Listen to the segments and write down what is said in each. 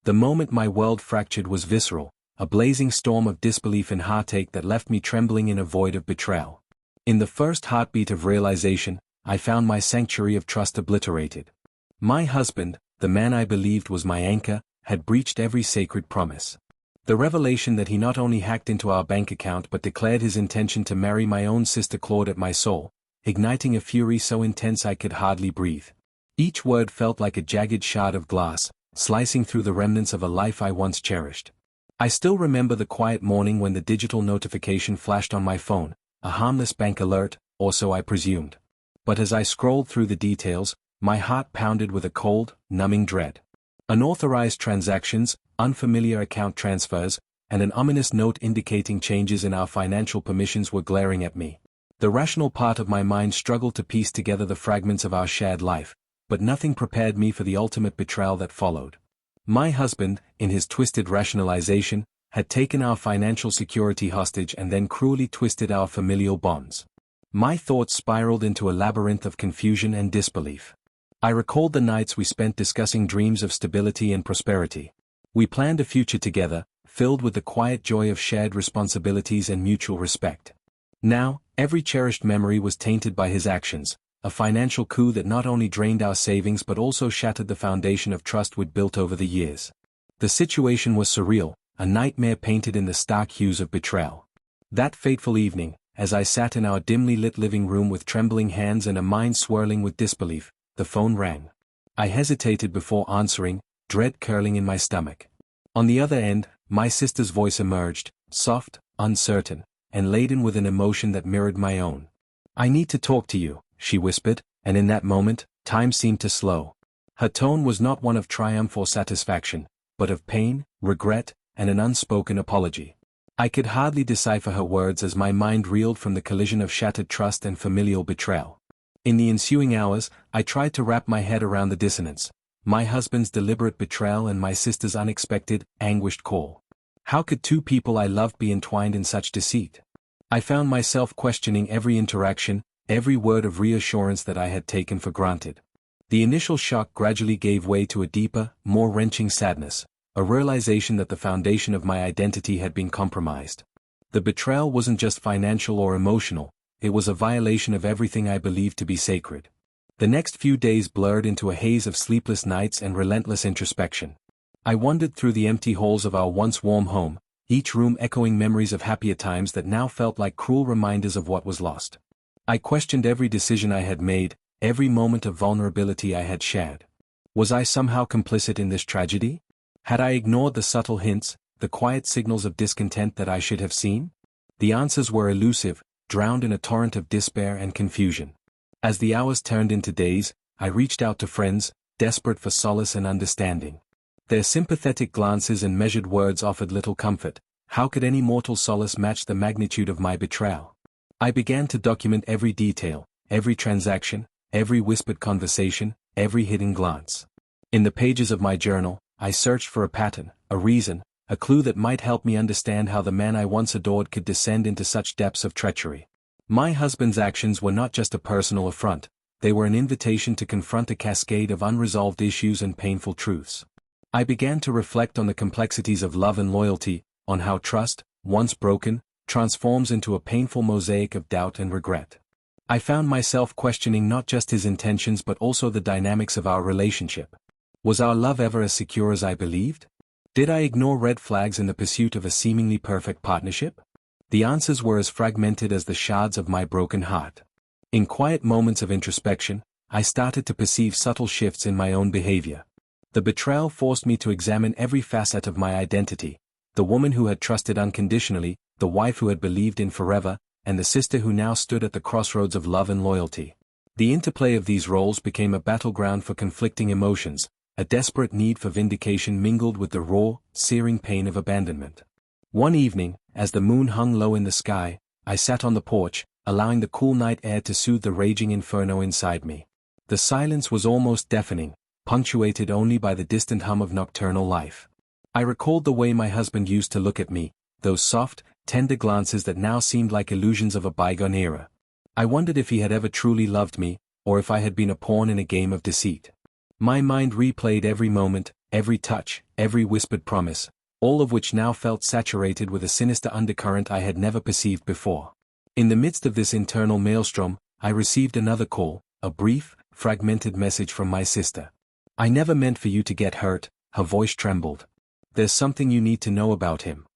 The moment my world fractured was visceral, a blazing storm of disbelief and heartache that left me trembling in a void of betrayal. In the first heartbeat of realization, I found my sanctuary of trust obliterated. My husband, the man I believed was my anchor, had breached every sacred promise. The revelation that he not only hacked into our bank account but declared his intention to marry my own sister clawed at my soul, igniting a fury so intense I could hardly breathe. Each word felt like a jagged shard of glass, slicing through the remnants of a life I once cherished. I still remember the quiet morning when the digital notification flashed on my phone, a harmless bank alert, or so I presumed. But as I scrolled through the details, my heart pounded with a cold, numbing dread. Unauthorized transactions, unfamiliar account transfers, and an ominous note indicating changes in our financial permissions were glaring at me. The rational part of my mind struggled to piece together the fragments of our shared life, but nothing prepared me for the ultimate betrayal that followed. My husband, in his twisted rationalization, had taken our financial security hostage and then cruelly twisted our familial bonds. My thoughts spiraled into a labyrinth of confusion and disbelief. I recalled the nights we spent discussing dreams of stability and prosperity. We planned a future together, filled with the quiet joy of shared responsibilities and mutual respect. Now, every cherished memory was tainted by his actions, a financial coup that not only drained our savings but also shattered the foundation of trust we'd built over the years. The situation was surreal, a nightmare painted in the stark hues of betrayal. That fateful evening, as I sat in our dimly lit living room with trembling hands and a mind swirling with disbelief, the phone rang. I hesitated before answering, dread curling in my stomach. On the other end, my sister's voice emerged, soft, uncertain, and laden with an emotion that mirrored my own. "I need to talk to you," she whispered, and in that moment, time seemed to slow. Her tone was not one of triumph or satisfaction, but of pain, regret, and an unspoken apology. I could hardly decipher her words as my mind reeled from the collision of shattered trust and familial betrayal. In the ensuing hours, I tried to wrap my head around the dissonance, my husband's deliberate betrayal and my sister's unexpected, anguished call. How could two people I loved be entwined in such deceit? I found myself questioning every interaction, every word of reassurance that I had taken for granted. The initial shock gradually gave way to a deeper, more wrenching sadness, a realization that the foundation of my identity had been compromised. The betrayal wasn't just financial or emotional, it was a violation of everything I believed to be sacred. The next few days blurred into a haze of sleepless nights and relentless introspection. I wandered through the empty halls of our once warm home, each room echoing memories of happier times that now felt like cruel reminders of what was lost. I questioned every decision I had made, every moment of vulnerability I had shared. Was I somehow complicit in this tragedy? Had I ignored the subtle hints, the quiet signals of discontent that I should have seen? The answers were elusive, drowned in a torrent of despair and confusion. As the hours turned into days, I reached out to friends, desperate for solace and understanding. Their sympathetic glances and measured words offered little comfort. How could any mortal solace match the magnitude of my betrayal? I began to document every detail, every transaction, every whispered conversation, every hidden glance. In the pages of my journal, I searched for a pattern, a reason, a clue that might help me understand how the man I once adored could descend into such depths of treachery. My husband's actions were not just a personal affront, they were an invitation to confront a cascade of unresolved issues and painful truths. I began to reflect on the complexities of love and loyalty, on how trust, once broken, transforms into a painful mosaic of doubt and regret. I found myself questioning not just his intentions but also the dynamics of our relationship. Was our love ever as secure as I believed? Did I ignore red flags in the pursuit of a seemingly perfect partnership? The answers were as fragmented as the shards of my broken heart. In quiet moments of introspection, I started to perceive subtle shifts in my own behavior. The betrayal forced me to examine every facet of my identity, the woman who had trusted unconditionally, the wife who had believed in forever, and the sister who now stood at the crossroads of love and loyalty. The interplay of these roles became a battleground for conflicting emotions, a desperate need for vindication mingled with the raw, searing pain of abandonment. One evening, as the moon hung low in the sky, I sat on the porch, allowing the cool night air to soothe the raging inferno inside me. The silence was almost deafening, punctuated only by the distant hum of nocturnal life. I recalled the way my husband used to look at me, those soft, tender glances that now seemed like illusions of a bygone era. I wondered if he had ever truly loved me, or if I had been a pawn in a game of deceit. My mind replayed every moment, every touch, every whispered promise, all of which now felt saturated with a sinister undercurrent I had never perceived before. In the midst of this internal maelstrom, I received another call, a brief, fragmented message from my sister. "I never meant for you to get hurt," her voice trembled. "There's something you need to know about him."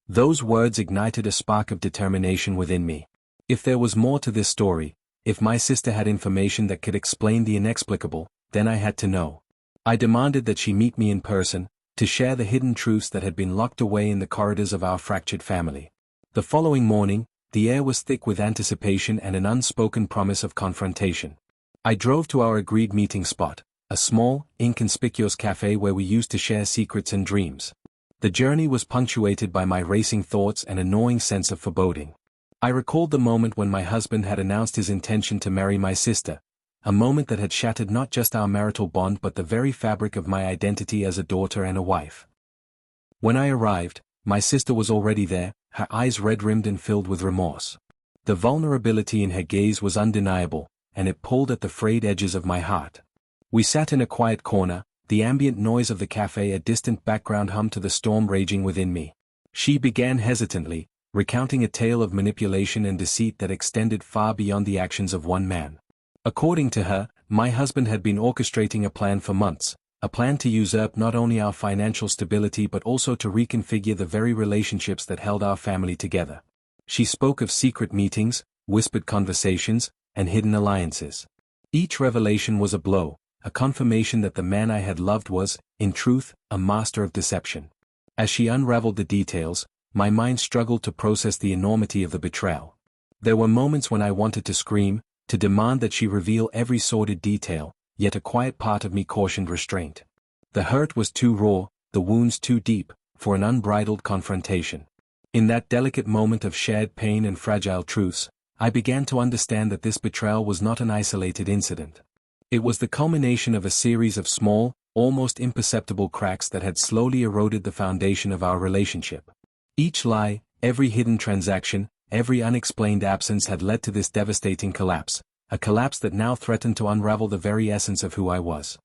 Those words ignited a spark of determination within me. If there was more to this story, if my sister had information that could explain the inexplicable, then I had to know. I demanded that she meet me in person, to share the hidden truths that had been locked away in the corridors of our fractured family. The following morning, the air was thick with anticipation and an unspoken promise of confrontation. I drove to our agreed meeting spot, a small, inconspicuous cafe where we used to share secrets and dreams. The journey was punctuated by my racing thoughts and a gnawing sense of foreboding. I recalled the moment when my husband had announced his intention to marry my sister, a moment that had shattered not just our marital bond but the very fabric of my identity as a daughter and a wife. When I arrived, my sister was already there, her eyes red-rimmed and filled with remorse. The vulnerability in her gaze was undeniable, and it pulled at the frayed edges of my heart. We sat in a quiet corner, the ambient noise of the cafe a distant background hum to the storm raging within me. She began hesitantly, recounting a tale of manipulation and deceit that extended far beyond the actions of one man. According to her, my husband had been orchestrating a plan for months, a plan to usurp not only our financial stability but also to reconfigure the very relationships that held our family together. She spoke of secret meetings, whispered conversations, and hidden alliances. Each revelation was a blow, a confirmation that the man I had loved was, in truth, a master of deception. As she unraveled the details, my mind struggled to process the enormity of the betrayal. There were moments when I wanted to scream, to demand that she reveal every sordid detail, yet a quiet part of me cautioned restraint. The hurt was too raw, the wounds too deep, for an unbridled confrontation. In that delicate moment of shared pain and fragile truths, I began to understand that this betrayal was not an isolated incident. It was the culmination of a series of small, almost imperceptible cracks that had slowly eroded the foundation of our relationship. Each lie, every hidden transaction, every unexplained absence had led to this devastating collapse, a collapse that now threatened to unravel the very essence of who I was.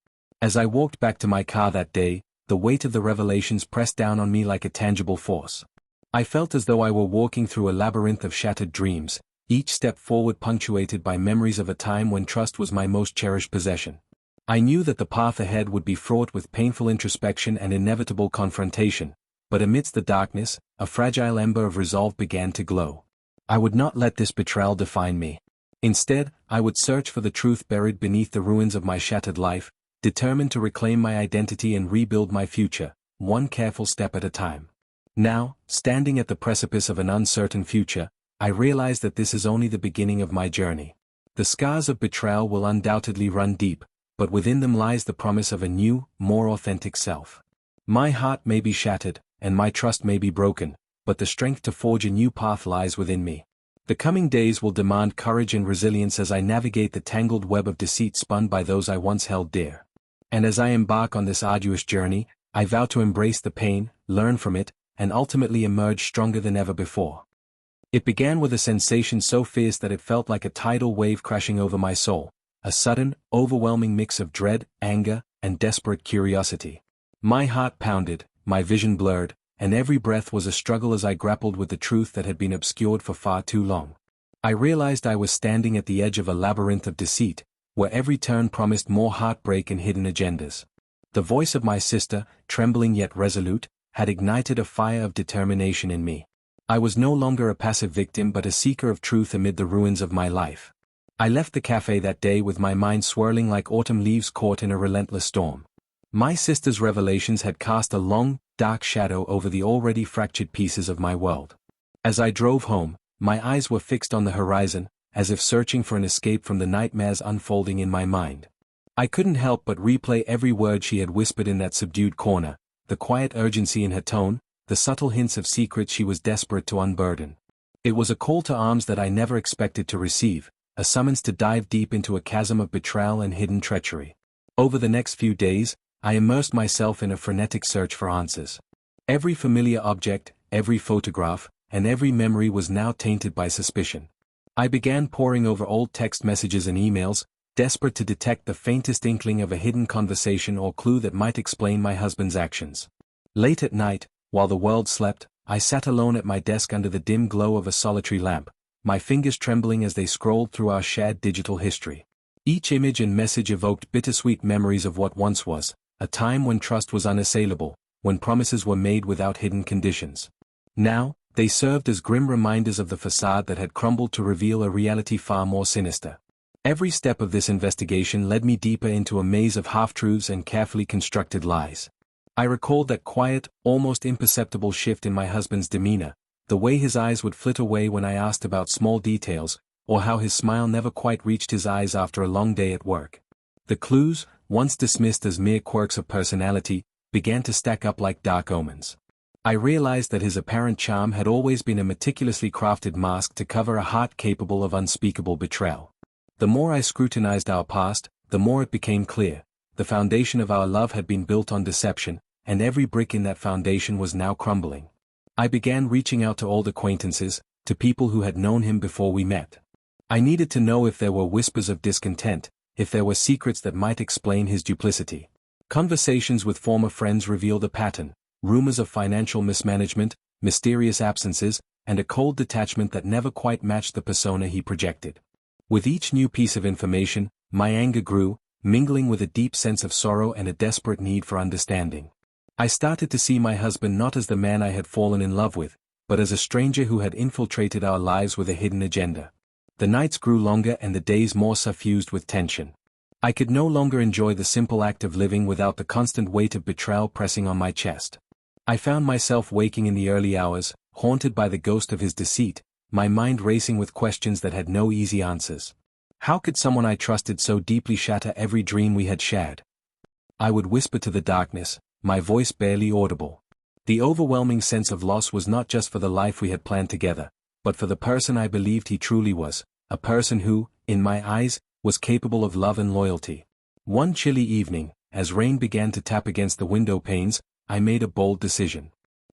As I walked back to my car that day, the weight of the revelations pressed down on me like a tangible force. I felt as though I were walking through a labyrinth of shattered dreams, each step forward punctuated by memories of a time when trust was my most cherished possession. I knew that the path ahead would be fraught with painful introspection and inevitable confrontation, but amidst the darkness, a fragile ember of resolve began to glow. I would not let this betrayal define me. Instead, I would search for the truth buried beneath the ruins of my shattered life, determined to reclaim my identity and rebuild my future, one careful step at a time. Now, standing at the precipice of an uncertain future, I realize that this is only the beginning of my journey. The scars of betrayal will undoubtedly run deep, but within them lies the promise of a new, more authentic self. My heart may be shattered, and my trust may be broken, but the strength to forge a new path lies within me. The coming days will demand courage and resilience as I navigate the tangled web of deceit spun by those I once held dear. And as I embark on this arduous journey, I vow to embrace the pain, learn from it, and ultimately emerge stronger than ever before. It began with a sensation so fierce that it felt like a tidal wave crashing over my soul, a sudden, overwhelming mix of dread, anger, and desperate curiosity. My heart pounded, my vision blurred, and every breath was a struggle as I grappled with the truth that had been obscured for far too long. I realized I was standing at the edge of a labyrinth of deceit, where every turn promised more heartbreak and hidden agendas. The voice of my sister, trembling yet resolute, had ignited a fire of determination in me. I was no longer a passive victim but a seeker of truth amid the ruins of my life. I left the cafe that day with my mind swirling like autumn leaves caught in a relentless storm. My sister's revelations had cast a long, dark shadow over the already fractured pieces of my world. As I drove home, my eyes were fixed on the horizon, as if searching for an escape from the nightmares unfolding in my mind. I couldn't help but replay every word she had whispered in that subdued corner, the quiet urgency in her tone, the subtle hints of secrets she was desperate to unburden. It was a call to arms that I never expected to receive, a summons to dive deep into a chasm of betrayal and hidden treachery. Over the next few days, I immersed myself in a frenetic search for answers. Every familiar object, every photograph, and every memory was now tainted by suspicion. I began poring over old text messages and emails, desperate to detect the faintest inkling of a hidden conversation or clue that might explain my husband's actions. Late at night, while the world slept, I sat alone at my desk under the dim glow of a solitary lamp, my fingers trembling as they scrolled through our shared digital history. Each image and message evoked bittersweet memories of what once was, a time when trust was unassailable, when promises were made without hidden conditions. Now, they served as grim reminders of the facade that had crumbled to reveal a reality far more sinister. Every step of this investigation led me deeper into a maze of half-truths and carefully constructed lies. I recalled that quiet, almost imperceptible shift in my husband's demeanor, the way his eyes would flit away when I asked about small details, or how his smile never quite reached his eyes after a long day at work. The clues, once dismissed as mere quirks of personality, began to stack up like dark omens. I realized that his apparent charm had always been a meticulously crafted mask to cover a heart capable of unspeakable betrayal. The more I scrutinized our past, the more it became clear. The foundation of our love had been built on deception, and every brick in that foundation was now crumbling. I began reaching out to old acquaintances, to people who had known him before we met. I needed to know if there were whispers of discontent, if there were secrets that might explain his duplicity. Conversations with former friends revealed a pattern, rumors of financial mismanagement, mysterious absences, and a cold detachment that never quite matched the persona he projected. With each new piece of information, my anger grew, mingling with a deep sense of sorrow and a desperate need for understanding. I started to see my husband not as the man I had fallen in love with, but as a stranger who had infiltrated our lives with a hidden agenda. The nights grew longer and the days more suffused with tension. I could no longer enjoy the simple act of living without the constant weight of betrayal pressing on my chest. I found myself waking in the early hours, haunted by the ghost of his deceit, my mind racing with questions that had no easy answers. How could someone I trusted so deeply shatter every dream we had shared? I would whisper to the darkness, my voice barely audible. The overwhelming sense of loss was not just for the life we had planned together, but for the person I believed he truly was, a person who, in my eyes, was capable of love and loyalty. One chilly evening, as rain began to tap against the window panes, I made a bold decision.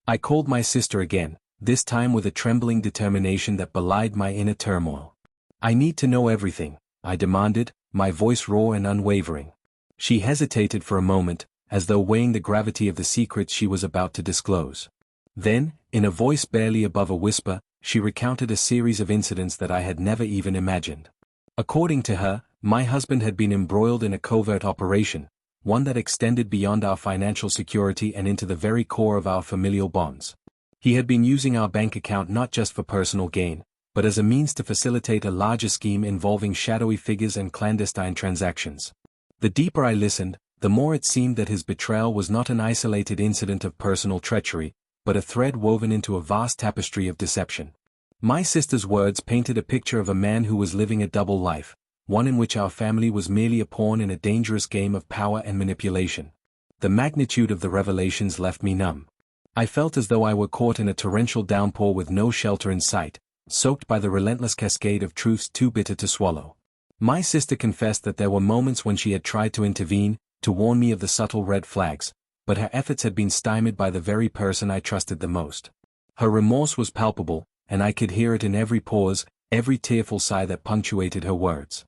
I called my sister again, this time with a trembling determination that belied my inner turmoil. I need to know everything, I demanded, my voice raw and unwavering. She hesitated for a moment, as though weighing the gravity of the secrets she was about to disclose. Then, in a voice barely above a whisper, she recounted a series of incidents that I had never even imagined. According to her, my husband had been embroiled in a covert operation, one that extended beyond our financial security and into the very core of our familial bonds. He had been using our bank account not just for personal gain, but as a means to facilitate a larger scheme involving shadowy figures and clandestine transactions. The deeper I listened, the more it seemed that his betrayal was not an isolated incident of personal treachery, but a thread woven into a vast tapestry of deception. My sister's words painted a picture of a man who was living a double life, one in which our family was merely a pawn in a dangerous game of power and manipulation. The magnitude of the revelations left me numb. I felt as though I were caught in a torrential downpour with no shelter in sight, soaked by the relentless cascade of truths too bitter to swallow. My sister confessed that there were moments when she had tried to intervene, to warn me of the subtle red flags, but her efforts had been stymied by the very person I trusted the most. Her remorse was palpable, and I could hear it in every pause, every tearful sigh that punctuated her words.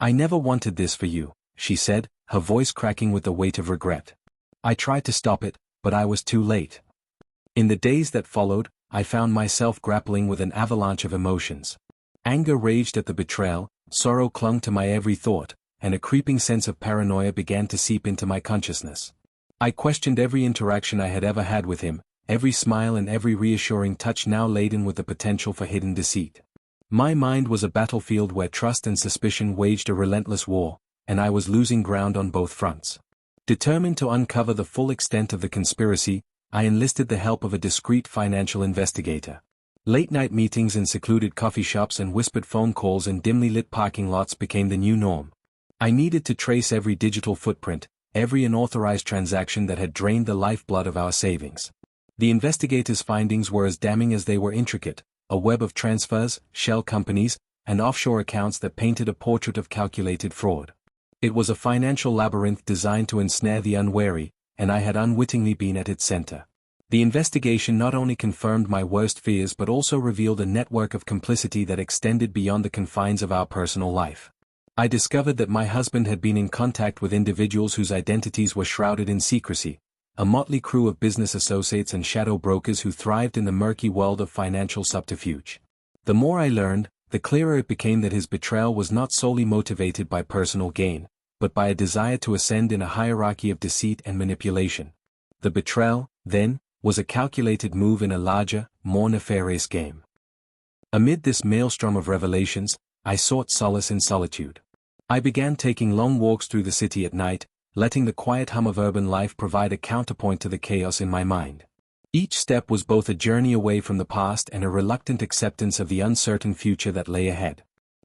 "I never wanted this for you," she said, her voice cracking with the weight of regret. "I tried to stop it, but I was too late." In the days that followed, I found myself grappling with an avalanche of emotions. Anger raged at the betrayal, sorrow clung to my every thought, and a creeping sense of paranoia began to seep into my consciousness. I questioned every interaction I had ever had with him, every smile and every reassuring touch now laden with the potential for hidden deceit. My mind was a battlefield where trust and suspicion waged a relentless war, and I was losing ground on both fronts. Determined to uncover the full extent of the conspiracy, I enlisted the help of a discreet financial investigator. Late-night meetings in secluded coffee shops and whispered phone calls in dimly lit parking lots became the new norm. I needed to trace every digital footprint, every unauthorized transaction that had drained the lifeblood of our savings. The investigators' findings were as damning as they were intricate, a web of transfers, shell companies, and offshore accounts that painted a portrait of calculated fraud. It was a financial labyrinth designed to ensnare the unwary, and I had unwittingly been at its center. The investigation not only confirmed my worst fears but also revealed a network of complicity that extended beyond the confines of our personal life. I discovered that my husband had been in contact with individuals whose identities were shrouded in secrecy, a motley crew of business associates and shadow brokers who thrived in the murky world of financial subterfuge. The more I learned, the clearer it became that his betrayal was not solely motivated by personal gain, but by a desire to ascend in a hierarchy of deceit and manipulation. The betrayal, then, was a calculated move in a larger, more nefarious game. Amid this maelstrom of revelations, I sought solace in solitude. I began taking long walks through the city at night, letting the quiet hum of urban life provide a counterpoint to the chaos in my mind. Each step was both a journey away from the past and a reluctant acceptance of the uncertain future that lay ahead.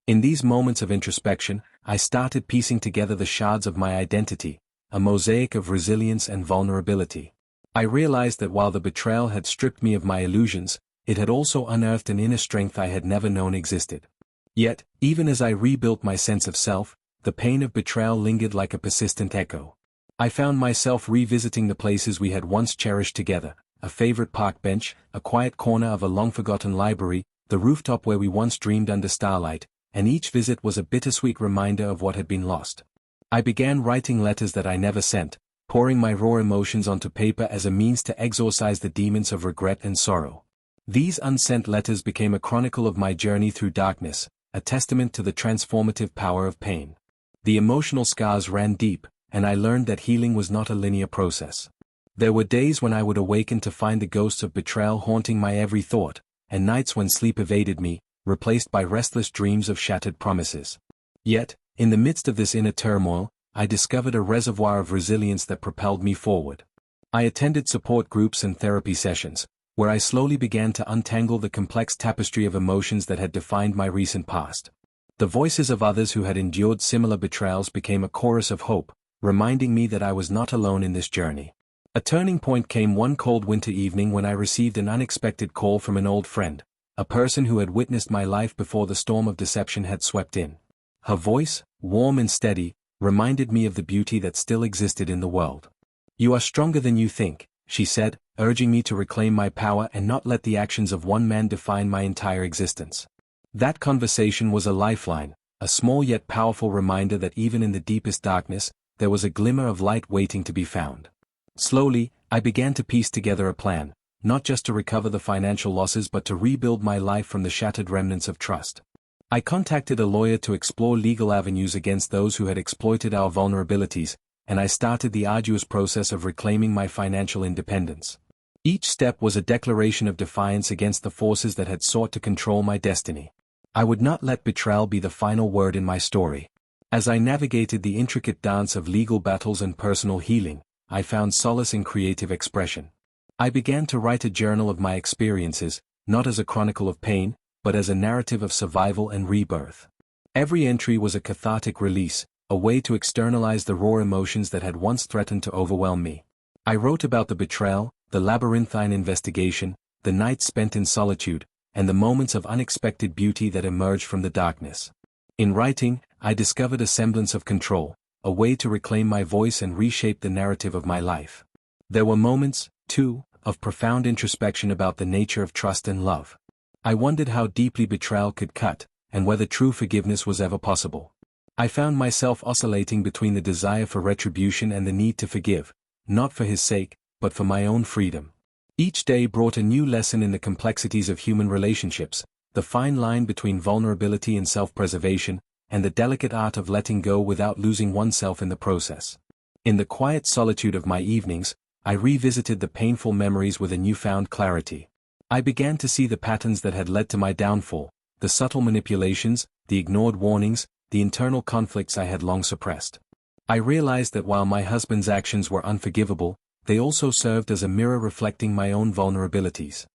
In these moments of introspection, I started piecing together the shards of my identity, a mosaic of resilience and vulnerability. I realized that while the betrayal had stripped me of my illusions, it had also unearthed an inner strength I had never known existed. Yet, even as I rebuilt my sense of self, the pain of betrayal lingered like a persistent echo. I found myself revisiting the places we had once cherished together, a favorite park bench, a quiet corner of a long-forgotten library, the rooftop where we once dreamed under starlight, and each visit was a bittersweet reminder of what had been lost. I began writing letters that I never sent, pouring my raw emotions onto paper as a means to exorcise the demons of regret and sorrow. These unsent letters became a chronicle of my journey through darkness, a testament to the transformative power of pain. The emotional scars ran deep, and I learned that healing was not a linear process. There were days when I would awaken to find the ghosts of betrayal haunting my every thought, and nights when sleep evaded me, replaced by restless dreams of shattered promises. Yet, in the midst of this inner turmoil, I discovered a reservoir of resilience that propelled me forward. I attended support groups and therapy sessions, where I slowly began to untangle the complex tapestry of emotions that had defined my recent past. The voices of others who had endured similar betrayals became a chorus of hope, reminding me that I was not alone in this journey. A turning point came one cold winter evening when I received an unexpected call from an old friend, a person who had witnessed my life before the storm of deception had swept in. Her voice, warm and steady, reminded me of the beauty that still existed in the world. "You are stronger than you think," she said, urging me to reclaim my power and not let the actions of one man define my entire existence. That conversation was a lifeline, a small yet powerful reminder that even in the deepest darkness, there was a glimmer of light waiting to be found. Slowly, I began to piece together a plan, not just to recover the financial losses but to rebuild my life from the shattered remnants of trust. I contacted a lawyer to explore legal avenues against those who had exploited our vulnerabilities, and I started the arduous process of reclaiming my financial independence. Each step was a declaration of defiance against the forces that had sought to control my destiny. I would not let betrayal be the final word in my story. As I navigated the intricate dance of legal battles and personal healing, I found solace in creative expression. I began to write a journal of my experiences, not as a chronicle of pain, but as a narrative of survival and rebirth. Every entry was a cathartic release, a way to externalize the raw emotions that had once threatened to overwhelm me. I wrote about the betrayal, the labyrinthine investigation, the nights spent in solitude, and the moments of unexpected beauty that emerged from the darkness. In writing, I discovered a semblance of control, a way to reclaim my voice and reshape the narrative of my life. There were moments, too, of profound introspection about the nature of trust and love. I wondered how deeply betrayal could cut, and whether true forgiveness was ever possible. I found myself oscillating between the desire for retribution and the need to forgive, not for his sake, but for my own freedom. Each day brought a new lesson in the complexities of human relationships, the fine line between vulnerability and self-preservation, and the delicate art of letting go without losing oneself in the process. In the quiet solitude of my evenings, I revisited the painful memories with a newfound clarity. I began to see the patterns that had led to my downfall, the subtle manipulations, the ignored warnings, the internal conflicts I had long suppressed. I realized that while my husband's actions were unforgivable, they also served as a mirror reflecting my own vulnerabilities.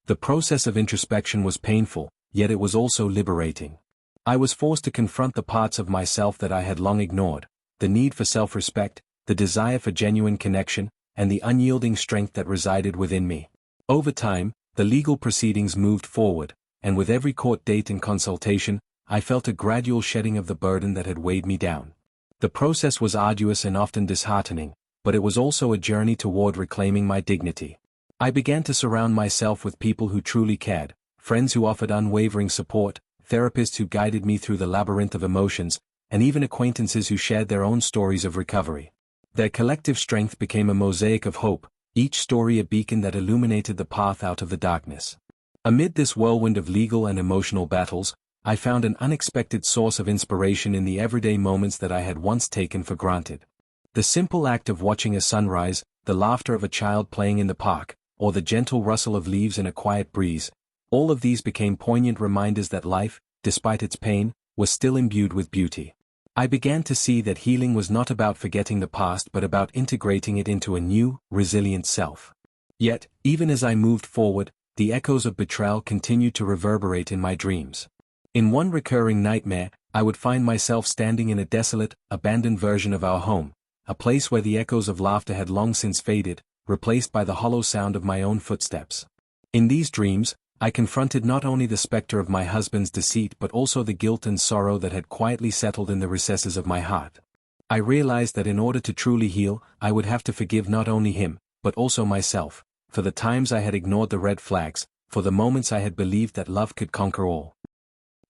The process of introspection was painful, yet it was also liberating. I was forced to confront the parts of myself that I had long ignored, the need for self-respect, the desire for genuine connection, and the unyielding strength that resided within me. Over time, the legal proceedings moved forward, and with every court date and consultation, I felt a gradual shedding of the burden that had weighed me down. The process was arduous and often disheartening, but it was also a journey toward reclaiming my dignity. I began to surround myself with people who truly cared, friends who offered unwavering support, therapists who guided me through the labyrinth of emotions, and even acquaintances who shared their own stories of recovery. Their collective strength became a mosaic of hope, each story a beacon that illuminated the path out of the darkness. Amid this whirlwind of legal and emotional battles, I found an unexpected source of inspiration in the everyday moments that I had once taken for granted. The simple act of watching a sunrise, the laughter of a child playing in the park, or the gentle rustle of leaves in a quiet breeze, all of these became poignant reminders that life, despite its pain, was still imbued with beauty. I began to see that healing was not about forgetting the past but about integrating it into a new, resilient self. Yet, even as I moved forward, the echoes of betrayal continued to reverberate in my dreams. In one recurring nightmare, I would find myself standing in a desolate, abandoned version of our home, a place where the echoes of laughter had long since faded, replaced by the hollow sound of my own footsteps. In these dreams, I confronted not only the specter of my husband's deceit but also the guilt and sorrow that had quietly settled in the recesses of my heart. I realized that in order to truly heal, I would have to forgive not only him, but also myself, for the times I had ignored the red flags, for the moments I had believed that love could conquer all.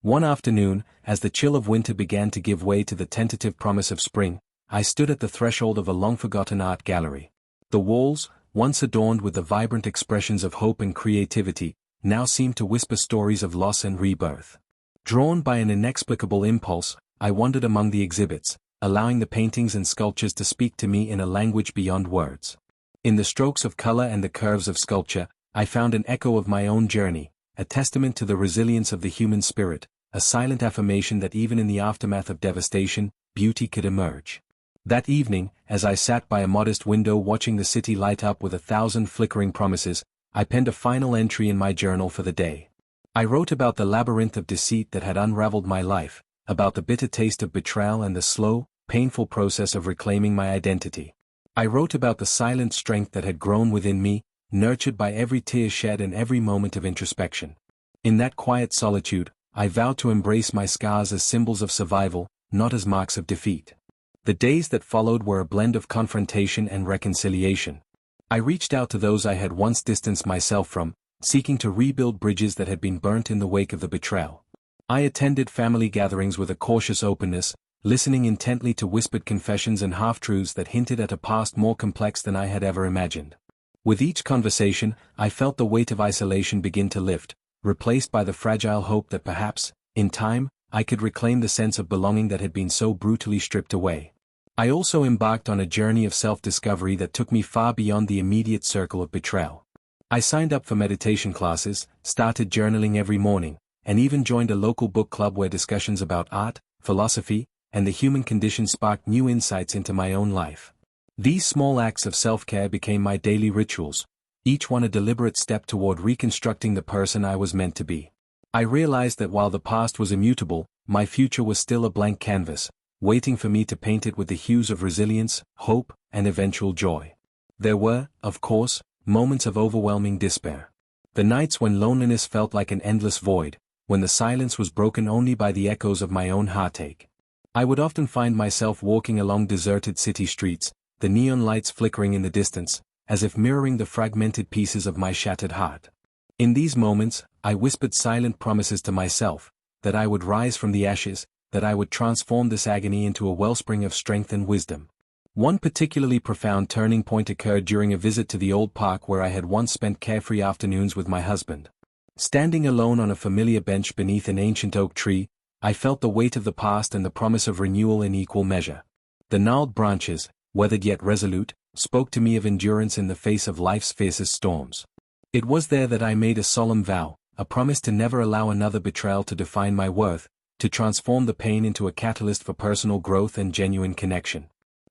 One afternoon, as the chill of winter began to give way to the tentative promise of spring, I stood at the threshold of a long-forgotten art gallery. The walls, once adorned with the vibrant expressions of hope and creativity, now seemed to whisper stories of loss and rebirth. Drawn by an inexplicable impulse, I wandered among the exhibits, allowing the paintings and sculptures to speak to me in a language beyond words. In the strokes of color and the curves of sculpture, I found an echo of my own journey, a testament to the resilience of the human spirit, a silent affirmation that even in the aftermath of devastation, beauty could emerge. That evening, as I sat by a modest window watching the city light up with 1,000 flickering promises, I penned a final entry in my journal for the day. I wrote about the labyrinth of deceit that had unraveled my life, about the bitter taste of betrayal and the slow, painful process of reclaiming my identity. I wrote about the silent strength that had grown within me, nurtured by every tear shed and every moment of introspection. In that quiet solitude, I vowed to embrace my scars as symbols of survival, not as marks of defeat. The days that followed were a blend of confrontation and reconciliation. I reached out to those I had once distanced myself from, seeking to rebuild bridges that had been burnt in the wake of the betrayal. I attended family gatherings with a cautious openness, listening intently to whispered confessions and half-truths that hinted at a past more complex than I had ever imagined. With each conversation, I felt the weight of isolation begin to lift, replaced by the fragile hope that perhaps, in time, I could reclaim the sense of belonging that had been so brutally stripped away. I also embarked on a journey of self-discovery that took me far beyond the immediate circle of betrayal. I signed up for meditation classes, started journaling every morning, and even joined a local book club where discussions about art, philosophy, and the human condition sparked new insights into my own life. These small acts of self-care became my daily rituals, each one a deliberate step toward reconstructing the person I was meant to be. I realized that while the past was immutable, my future was still a blank canvas, waiting for me to paint it with the hues of resilience, hope, and eventual joy. There were, of course, moments of overwhelming despair. The nights when loneliness felt like an endless void, when the silence was broken only by the echoes of my own heartache. I would often find myself walking along deserted city streets, the neon lights flickering in the distance, as if mirroring the fragmented pieces of my shattered heart. In these moments, I whispered silent promises to myself, that I would rise from the ashes, that I would transform this agony into a wellspring of strength and wisdom. One particularly profound turning point occurred during a visit to the old park where I had once spent carefree afternoons with my husband. Standing alone on a familiar bench beneath an ancient oak tree, I felt the weight of the past and the promise of renewal in equal measure. The gnarled branches, weathered yet resolute, spoke to me of endurance in the face of life's fiercest storms. It was there that I made a solemn vow, a promise to never allow another betrayal to define my worth, to transform the pain into a catalyst for personal growth and genuine connection.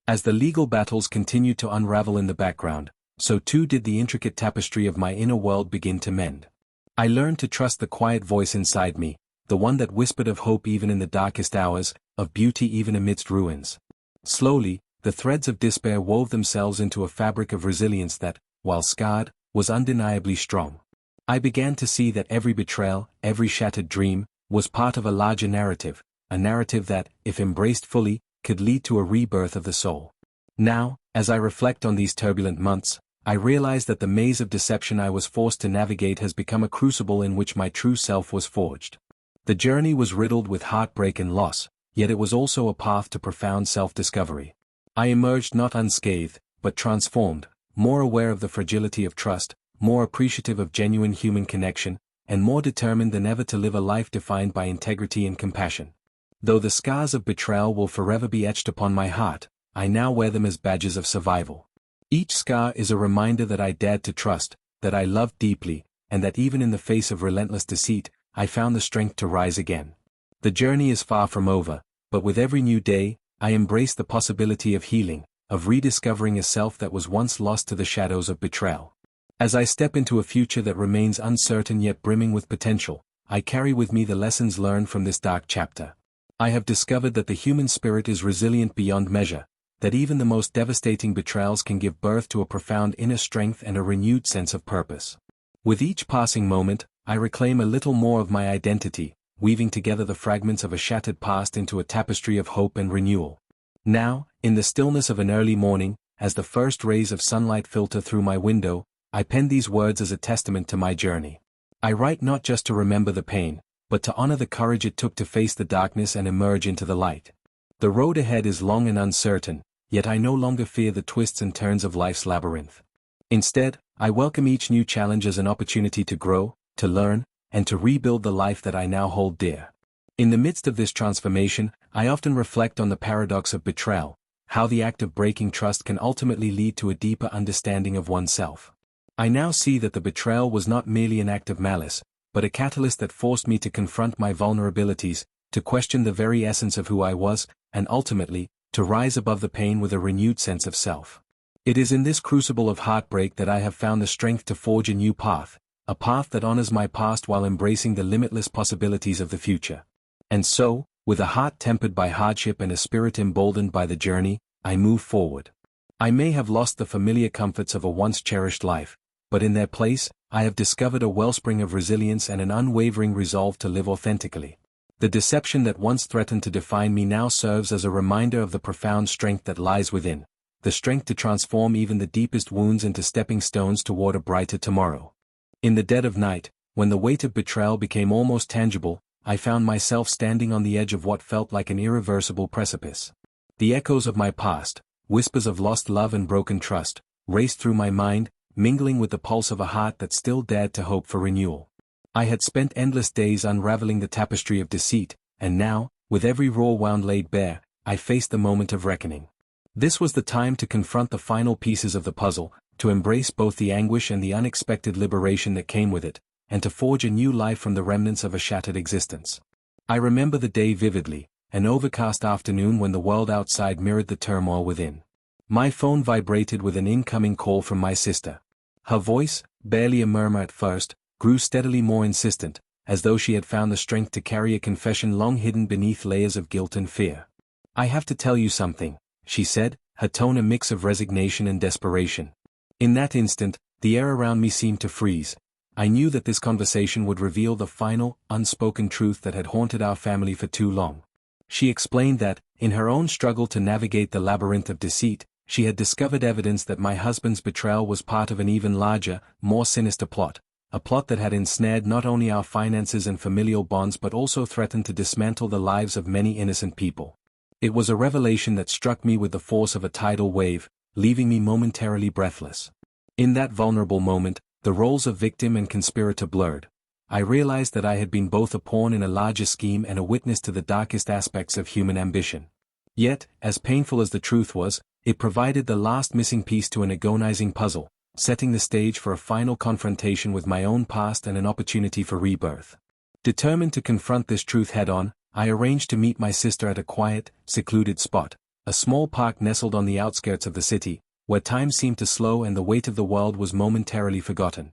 As the legal battles continued to unravel in the background, so too did the intricate tapestry of my inner world begin to mend. I learned to trust the quiet voice inside me, the one that whispered of hope even in the darkest hours, of beauty even amidst ruins. Slowly, the threads of despair wove themselves into a fabric of resilience that, while scarred, was undeniably strong. I began to see that every betrayal, every shattered dream, was part of a larger narrative, a narrative that, if embraced fully, could lead to a rebirth of the soul. Now, as I reflect on these turbulent months, I realize that the maze of deception I was forced to navigate has become a crucible in which my true self was forged. The journey was riddled with heartbreak and loss, yet it was also a path to profound self-discovery. I emerged not unscathed, but transformed, more aware of the fragility of trust, more appreciative of genuine human connection, and more determined than ever to live a life defined by integrity and compassion. Though the scars of betrayal will forever be etched upon my heart, I now wear them as badges of survival. Each scar is a reminder that I dared to trust, that I loved deeply, and that even in the face of relentless deceit, I found the strength to rise again. The journey is far from over, but with every new day, I embrace the possibility of healing, of rediscovering a self that was once lost to the shadows of betrayal. As I step into a future that remains uncertain yet brimming with potential, I carry with me the lessons learned from this dark chapter. I have discovered that the human spirit is resilient beyond measure, that even the most devastating betrayals can give birth to a profound inner strength and a renewed sense of purpose. With each passing moment, I reclaim a little more of my identity, weaving together the fragments of a shattered past into a tapestry of hope and renewal. Now, in the stillness of an early morning, as the first rays of sunlight filter through my window, I pen these words as a testament to my journey. I write not just to remember the pain, but to honor the courage it took to face the darkness and emerge into the light. The road ahead is long and uncertain, yet I no longer fear the twists and turns of life's labyrinth. Instead, I welcome each new challenge as an opportunity to grow, to learn, and to rebuild the life that I now hold dear. In the midst of this transformation, I often reflect on the paradox of betrayal, how the act of breaking trust can ultimately lead to a deeper understanding of oneself. I now see that the betrayal was not merely an act of malice, but a catalyst that forced me to confront my vulnerabilities, to question the very essence of who I was, and ultimately, to rise above the pain with a renewed sense of self. It is in this crucible of heartbreak that I have found the strength to forge a new path, a path that honors my past while embracing the limitless possibilities of the future. And so, with a heart tempered by hardship and a spirit emboldened by the journey, I move forward. I may have lost the familiar comforts of a once cherished life, but in their place, I have discovered a wellspring of resilience and an unwavering resolve to live authentically. The deception that once threatened to define me now serves as a reminder of the profound strength that lies within, the strength to transform even the deepest wounds into stepping stones toward a brighter tomorrow. In the dead of night, when the weight of betrayal became almost tangible, I found myself standing on the edge of what felt like an irreversible precipice. The echoes of my past, whispers of lost love and broken trust, raced through my mind, mingling with the pulse of a heart that still dared to hope for renewal. I had spent endless days unraveling the tapestry of deceit, and now, with every raw wound laid bare, I faced the moment of reckoning. This was the time to confront the final pieces of the puzzle, to embrace both the anguish and the unexpected liberation that came with it, and to forge a new life from the remnants of a shattered existence. I remember the day vividly, an overcast afternoon when the world outside mirrored the turmoil within. My phone vibrated with an incoming call from my sister. Her voice, barely a murmur at first, grew steadily more insistent, as though she had found the strength to carry a confession long hidden beneath layers of guilt and fear. "I have to tell you something," she said, her tone a mix of resignation and desperation. In that instant, the air around me seemed to freeze. I knew that this conversation would reveal the final, unspoken truth that had haunted our family for too long. She explained that, in her own struggle to navigate the labyrinth of deceit, she had discovered evidence that my husband's betrayal was part of an even larger, more sinister plot, a plot that had ensnared not only our finances and familial bonds but also threatened to dismantle the lives of many innocent people. It was a revelation that struck me with the force of a tidal wave, leaving me momentarily breathless. In that vulnerable moment, the roles of victim and conspirator blurred. I realized that I had been both a pawn in a larger scheme and a witness to the darkest aspects of human ambition. Yet, as painful as the truth was, it provided the last missing piece to an agonizing puzzle, setting the stage for a final confrontation with my own past and an opportunity for rebirth. Determined to confront this truth head-on, I arranged to meet my sister at a quiet, secluded spot, a small park nestled on the outskirts of the city, where time seemed to slow and the weight of the world was momentarily forgotten.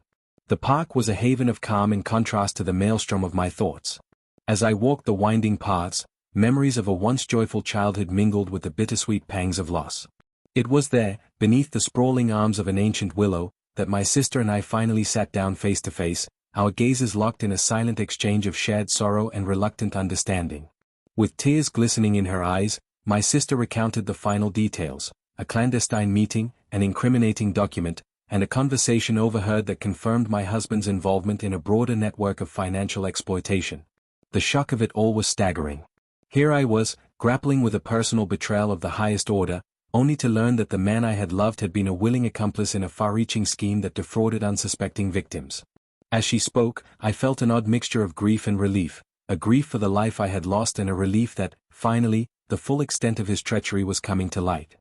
The park was a haven of calm in contrast to the maelstrom of my thoughts. As I walked the winding paths, memories of a once joyful childhood mingled with the bittersweet pangs of loss. It was there, beneath the sprawling arms of an ancient willow, that my sister and I finally sat down face to face, our gazes locked in a silent exchange of shared sorrow and reluctant understanding. With tears glistening in her eyes, my sister recounted the final details, a clandestine meeting, an incriminating document, and a conversation overheard that confirmed my husband's involvement in a broader network of financial exploitation. The shock of it all was staggering. Here I was, grappling with a personal betrayal of the highest order, only to learn that the man I had loved had been a willing accomplice in a far-reaching scheme that defrauded unsuspecting victims. As she spoke, I felt an odd mixture of grief and relief, a grief for the life I had lost and a relief that, finally, the full extent of his treachery was coming to light.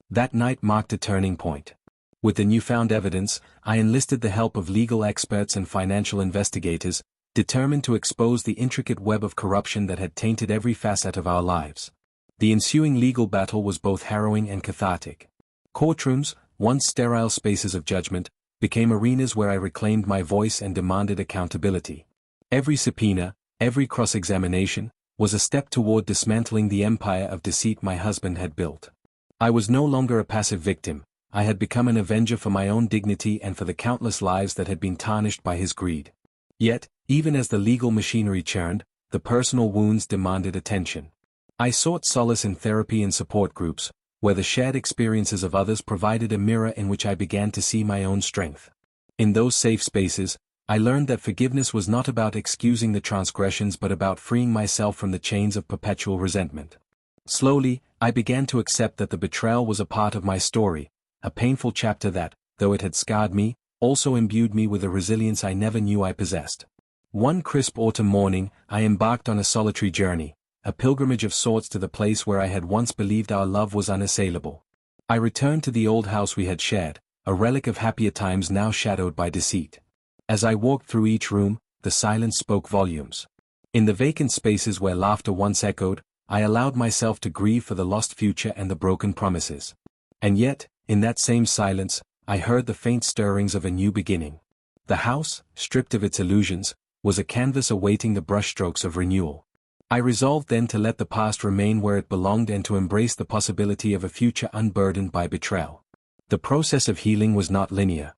That night marked a turning point. With the newfound evidence, I enlisted the help of legal experts and financial investigators, determined to expose the intricate web of corruption that had tainted every facet of our lives. The ensuing legal battle was both harrowing and cathartic. Courtrooms, once sterile spaces of judgment, became arenas where I reclaimed my voice and demanded accountability. Every subpoena, every cross-examination, was a step toward dismantling the empire of deceit my husband had built. I was no longer a passive victim. I had become an avenger for my own dignity and for the countless lives that had been tarnished by his greed. Yet, even as the legal machinery churned, the personal wounds demanded attention. I sought solace in therapy and support groups, where the shared experiences of others provided a mirror in which I began to see my own strength. In those safe spaces, I learned that forgiveness was not about excusing the transgressions but about freeing myself from the chains of perpetual resentment. Slowly, I began to accept that the betrayal was a part of my story, a painful chapter that, though it had scarred me, also imbued me with a resilience I never knew I possessed. One crisp autumn morning, I embarked on a solitary journey, a pilgrimage of sorts to the place where I had once believed our love was unassailable. I returned to the old house we had shared, a relic of happier times now shadowed by deceit. As I walked through each room, the silence spoke volumes. In the vacant spaces where laughter once echoed, I allowed myself to grieve for the lost future and the broken promises. And yet, in that same silence, I heard the faint stirrings of a new beginning. The house, stripped of its illusions, was a canvas awaiting the brushstrokes of renewal. I resolved then to let the past remain where it belonged and to embrace the possibility of a future unburdened by betrayal. The process of healing was not linear.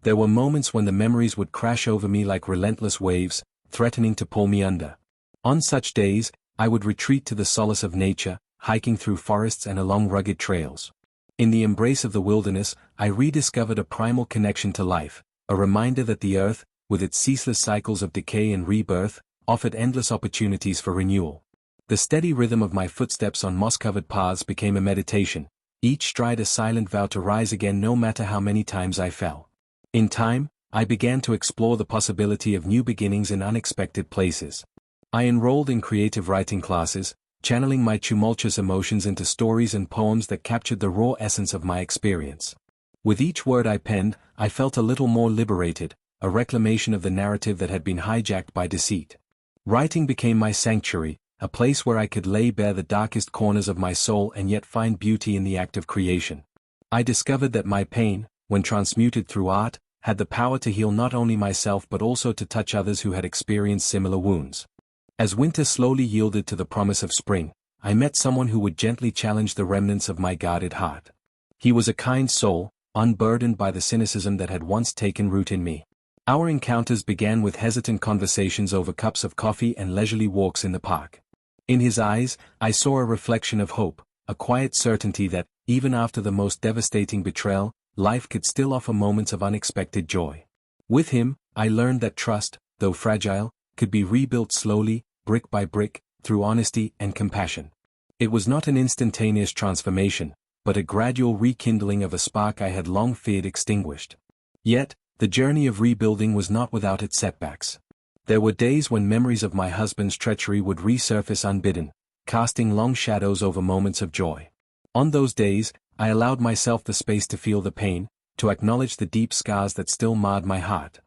There were moments when the memories would crash over me like relentless waves, threatening to pull me under. On such days, I would retreat to the solace of nature, hiking through forests and along rugged trails. In the embrace of the wilderness, I rediscovered a primal connection to life, a reminder that the earth, with its ceaseless cycles of decay and rebirth, offered endless opportunities for renewal. The steady rhythm of my footsteps on moss-covered paths became a meditation, each stride a silent vow to rise again no matter how many times I fell. In time, I began to explore the possibility of new beginnings in unexpected places. I enrolled in creative writing classes, channeling my tumultuous emotions into stories and poems that captured the raw essence of my experience. With each word I penned, I felt a little more liberated, a reclamation of the narrative that had been hijacked by deceit. Writing became my sanctuary, a place where I could lay bare the darkest corners of my soul and yet find beauty in the act of creation. I discovered that my pain, when transmuted through art, had the power to heal not only myself but also to touch others who had experienced similar wounds. As winter slowly yielded to the promise of spring, I met someone who would gently challenge the remnants of my guarded heart. He was a kind soul, unburdened by the cynicism that had once taken root in me. Our encounters began with hesitant conversations over cups of coffee and leisurely walks in the park. In his eyes, I saw a reflection of hope, a quiet certainty that, even after the most devastating betrayal, life could still offer moments of unexpected joy. With him, I learned that trust, though fragile, could be rebuilt slowly, brick by brick, through honesty and compassion. It was not an instantaneous transformation, but a gradual rekindling of a spark I had long feared extinguished. Yet, the journey of rebuilding was not without its setbacks. There were days when memories of my husband's treachery would resurface unbidden, casting long shadows over moments of joy. On those days, I allowed myself the space to feel the pain, to acknowledge the deep scars that still marred my heart.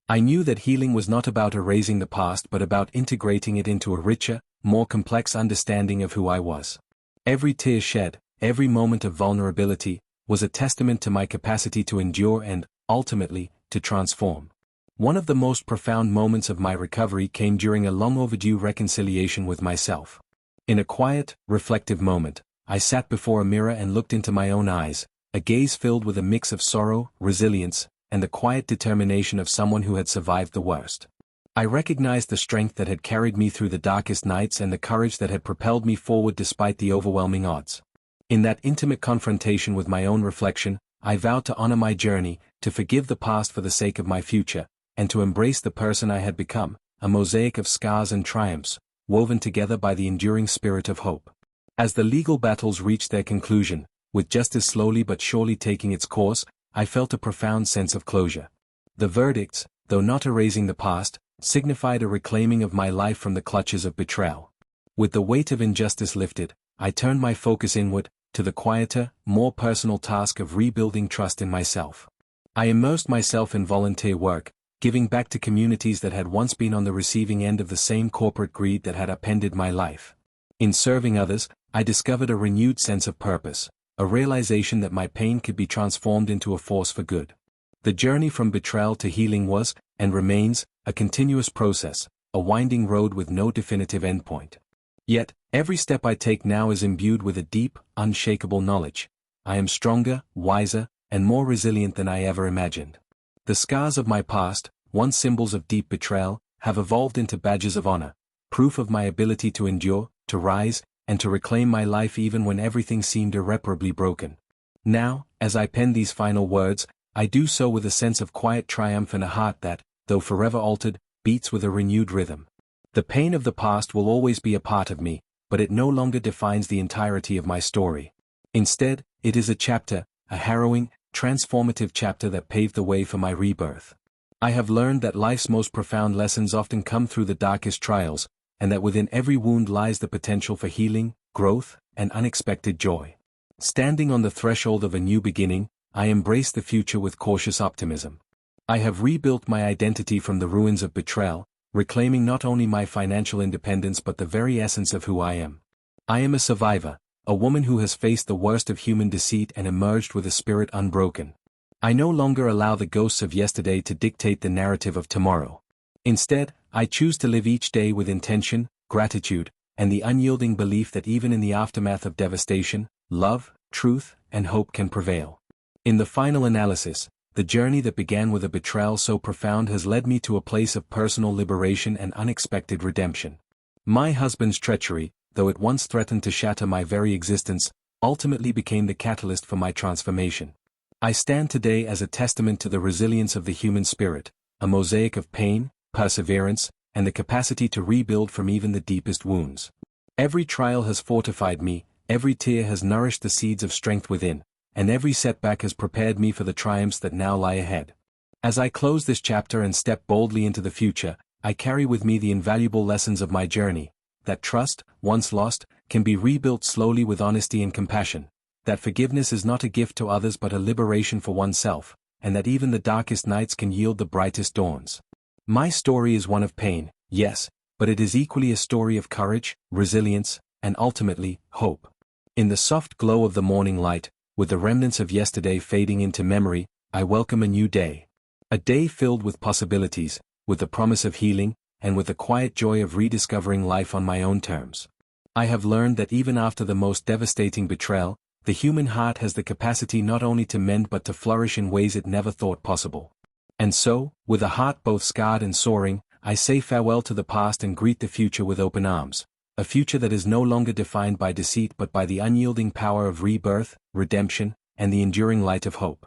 I knew that healing was not about erasing the past but about integrating it into a richer, more complex understanding of who I was. Every tear shed, every moment of vulnerability, was a testament to my capacity to endure and, ultimately, to transform. One of the most profound moments of my recovery came during a long-overdue reconciliation with myself. In a quiet, reflective moment, I sat before a mirror and looked into my own eyes, a gaze filled with a mix of sorrow, resilience, and the quiet determination of someone who had survived the worst. I recognized the strength that had carried me through the darkest nights and the courage that had propelled me forward despite the overwhelming odds. In that intimate confrontation with my own reflection, I vowed to honor my journey, to forgive the past for the sake of my future, and to embrace the person I had become, a mosaic of scars and triumphs, woven together by the enduring spirit of hope. As the legal battles reached their conclusion, with justice slowly but surely taking its course, I felt a profound sense of closure. The verdicts, though not erasing the past, signified a reclaiming of my life from the clutches of betrayal. With the weight of injustice lifted, I turned my focus inward, to the quieter, more personal task of rebuilding trust in myself. I immersed myself in volunteer work, giving back to communities that had once been on the receiving end of the same corporate greed that had upended my life. In serving others, I discovered a renewed sense of purpose, a realization that my pain could be transformed into a force for good. The journey from betrayal to healing was, and remains, a continuous process, a winding road with no definitive endpoint. Yet, every step I take now is imbued with a deep, unshakable knowledge. I am stronger, wiser, and more resilient than I ever imagined. The scars of my past, once symbols of deep betrayal, have evolved into badges of honor, proof of my ability to endure, to rise, and to reclaim my life even when everything seemed irreparably broken. Now, as I pen these final words, I do so with a sense of quiet triumph and a heart that, though forever altered, beats with a renewed rhythm. The pain of the past will always be a part of me, but it no longer defines the entirety of my story. Instead, it is a chapter, a harrowing, transformative chapter that paved the way for my rebirth. I have learned that life's most profound lessons often come through the darkest trials, and that within every wound lies the potential for healing, growth, and unexpected joy. Standing on the threshold of a new beginning, I embrace the future with cautious optimism. I have rebuilt my identity from the ruins of betrayal, reclaiming not only my financial independence but the very essence of who I am. I am a survivor, a woman who has faced the worst of human deceit and emerged with a spirit unbroken. I no longer allow the ghosts of yesterday to dictate the narrative of tomorrow. Instead, I choose to live each day with intention, gratitude, and the unyielding belief that even in the aftermath of devastation, love, truth, and hope can prevail. In the final analysis, the journey that began with a betrayal so profound has led me to a place of personal liberation and unexpected redemption. My husband's treachery, though it once threatened to shatter my very existence, ultimately became the catalyst for my transformation. I stand today as a testament to the resilience of the human spirit, a mosaic of pain, perseverance, and the capacity to rebuild from even the deepest wounds. Every trial has fortified me, every tear has nourished the seeds of strength within, and every setback has prepared me for the triumphs that now lie ahead. As I close this chapter and step boldly into the future, I carry with me the invaluable lessons of my journey, that trust, once lost, can be rebuilt slowly with honesty and compassion, that forgiveness is not a gift to others but a liberation for oneself, and that even the darkest nights can yield the brightest dawns. My story is one of pain, yes, but it is equally a story of courage, resilience, and ultimately, hope. In the soft glow of the morning light, with the remnants of yesterday fading into memory, I welcome a new day. A day filled with possibilities, with the promise of healing, and with the quiet joy of rediscovering life on my own terms. I have learned that even after the most devastating betrayal, the human heart has the capacity not only to mend but to flourish in ways it never thought possible. And so, with a heart both scarred and soaring, I say farewell to the past and greet the future with open arms, a future that is no longer defined by deceit but by the unyielding power of rebirth, redemption, and the enduring light of hope.